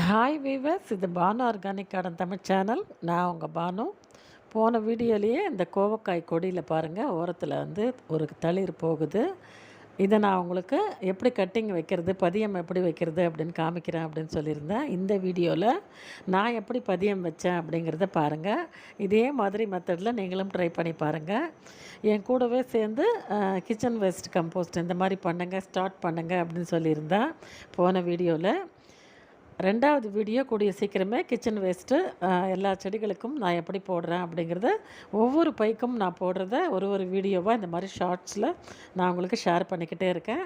Hi viewers, இது Banu organic garden Tamil channel. நான் உங்கள் பானு. போன வீடியோலேயே இந்த கோவக்காய் கொடியில் பாருங்கள், ஓரத்தில் வந்து ஒரு தளிர் போகுது. இதை நான் உங்களுக்கு எப்படி கட்டிங் வைக்கிறது, பதியம் எப்படி வைக்கிறது அப்படின்னு காமிக்கிறேன் அப்படின்னு சொல்லியிருந்தேன். இந்த வீடியோவில் நான் எப்படி பதியம் வச்சேன் அப்படிங்கிறத பாருங்கள். இதே மாதிரி மெத்தடில் நீங்களும் ட்ரை பண்ணி பாருங்கள். என் கூடவே சேர்ந்து கிச்சன் வேஸ்ட் கம்போஸ்ட் இந்த மாதிரி பண்ணுங்கள், ஸ்டார்ட் பண்ணுங்கள் அப்படின்னு சொல்லியிருந்தேன் போன வீடியோவில். ரெண்டாவது வீடியோ கூடிய சீக்கிரமே கிச்சன் வேஸ்ட்டு எல்லா செடிகளுக்கும் நான் எப்படி போடுறேன் அப்படிங்கிறத, ஒவ்வொரு பைக்கும் நான் போடுறத ஒரு வீடியோவாக இந்த மாதிரி ஷார்ட்ஸில் நான் உங்களுக்கு ஷேர் பண்ணிக்கிட்டே இருக்கேன்.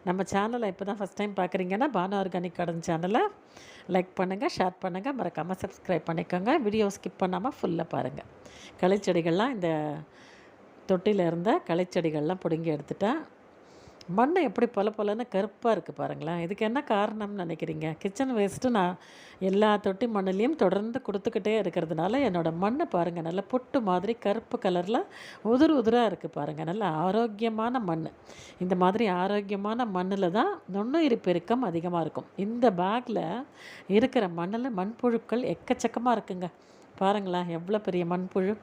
நம்ம சேனலை இப்போ தான் ஃபஸ்ட் டைம் பார்க்குறீங்கன்னா பானு ஆர்கானிக் கார்டன் சேனலை லைக் பண்ணுங்கள், ஷேர் பண்ணுங்கள், மறக்காமல் சப்ஸ்கிரைப் பண்ணிக்கோங்க. வீடியோ ஸ்கிப் பண்ணாமல் ஃபுல்லாக பாருங்கள். களைச்செடிகள்லாம் இந்த தொட்டியில் இருந்த களைச்செடிகள்லாம் பிடுங்கி எடுத்துட்டேன். மண் எப்படி பொலன்னு கருப்பாக இருக்குது பாருங்களேன். இதுக்கு என்ன காரணம்னு நினைக்கிறீங்க? கிச்சன் வேஸ்ட்டு நான் எல்லா தொட்டி மண்ணுலேயும் தொடர்ந்து கொடுத்துக்கிட்டே இருக்கிறதுனால என்னோடய மண் பாருங்கள், நல்லா புட்டு மாதிரி கருப்பு கலரில் உதிராக இருக்குது பாருங்கள். நல்ல ஆரோக்கியமான மண். இந்த மாதிரி ஆரோக்கியமான மண்ணில் தான் நுண்ணுயிர் பெருக்கம் அதிகமாக இருக்கும். இந்த பேக்கில் இருக்கிற மண்ணில் மண்புழுக்கள் எக்கச்சக்கமாக இருக்குங்க. பாருங்களேன், எவ்வளோ பெரிய மண்புழு.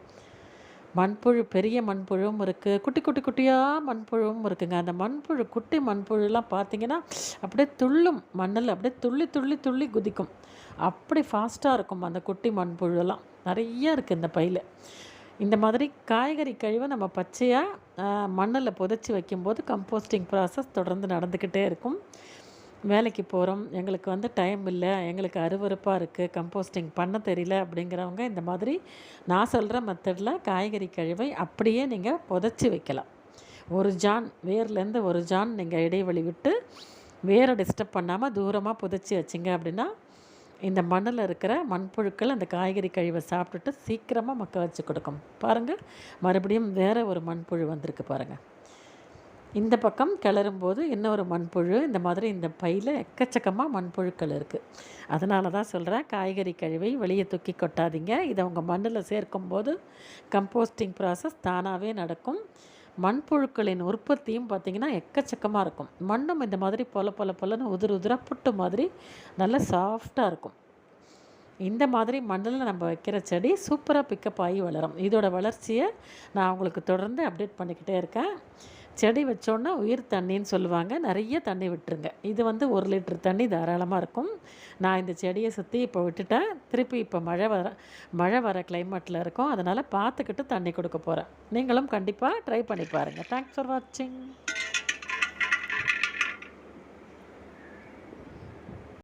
மண்புழு, பெரிய மண்புழுவும் இருக்குது, குட்டியாக மண்புழுவும் இருக்குங்க. அந்த மண்புழு, குட்டி மண்புழுலாம் பார்த்திங்கன்னா அப்படியே துள்ளும், மண்ணில் அப்படியே துள்ளி குதிக்கும். அப்படி ஃபாஸ்ட்டாக இருக்கும் அந்த குட்டி மண்புழுலாம். நிறைய இருக்குது இந்த பையில். இந்த மாதிரி காய்கறி கழிவை நம்ம பச்சையாக மண்ணில் புதைச்சி வைக்கும்போது கம்போஸ்டிங் ப்ராசஸ் தொடர்ந்து நடந்துக்கிட்டே இருக்கும். வேலைக்கு போகிறோம், எங்களுக்கு வந்து டைம் இல்லை, எங்களுக்கு அருவருப்பாக இருக்குது, கம்போஸ்டிங் பண்ண தெரியல அப்படிங்கிறவங்க இந்த மாதிரி நான் சொல்கிற மெத்தடில் காய்கறி கழிவை அப்படியே நீங்கள் புதைச்சி வைக்கலாம். ஒரு ஜான் வேர்லேருந்து ஒரு ஜான் நீங்கள் இடைவெளி விட்டு வேரை டிஸ்டர்ப் பண்ணாமல் தூரமாக புதைச்சி வச்சிங்க அப்படின்னா இந்த மண்ணில் இருக்கிற மண்புழுக்கள் அந்த காய்கறி கழிவை சாப்பிட்டுட்டு சீக்கிரமாக மக்க வச்சு கொடுக்கும். பாருங்கள், மறுபடியும் வேறு ஒரு மண்புழு வந்திருக்கு பாருங்கள். இந்த பக்கம் கிளறும்போது இன்னொரு மண்புழு. இந்த மாதிரி இந்த பையில் எக்கச்சக்கமாக மண்புழுக்கள் இருக்குது. அதனால தான் சொல்கிறேன், காய்கறி கழிவை வெளியே தூக்கி கொட்டாதீங்க. இதை உங்கள் மண்ணில் சேர்க்கும்போது கம்போஸ்டிங் ப்ராசஸ் தானாகவே நடக்கும். மண்புழுக்களின் உற்பத்தியும் பார்த்திங்கன்னா எக்கச்சக்கமாக இருக்கும். மண்ணும் இந்த மாதிரி பொலன்னு உதிராக புட்டு மாதிரி நல்லா சாஃப்டாக இருக்கும். இந்த மாதிரி மண்ணில் நம்ம வைக்கிற செடி சூப்பராக பிக்கப் ஆகி வளரும். இதோட வளர்ச்சியை நான் உங்களுக்கு தொடர்ந்து அப்டேட் பண்ணிக்கிட்டே இருக்கேன். செடி வச்சோன்னா உயிர் தண்ணின்னு சொல்லுவாங்க. நிறைய தண்ணி விட்டுருங்க. இது வந்து 1 லிட்டர் தண்ணி தாராளமாக இருக்கும். நான் இந்த செடியை சுற்றி இப்போ விட்டுட்டேன். திருப்பி இப்போ மழை வர கிளைமேட்டில் இருக்கும். அதனால் பார்த்துக்கிட்டு தண்ணி கொடுக்க போகிறேன். நீங்களும் கண்டிப்பாக ட்ரை பண்ணி பாருங்கள். தேங்க்ஸ் ஃபார் வாட்சிங்.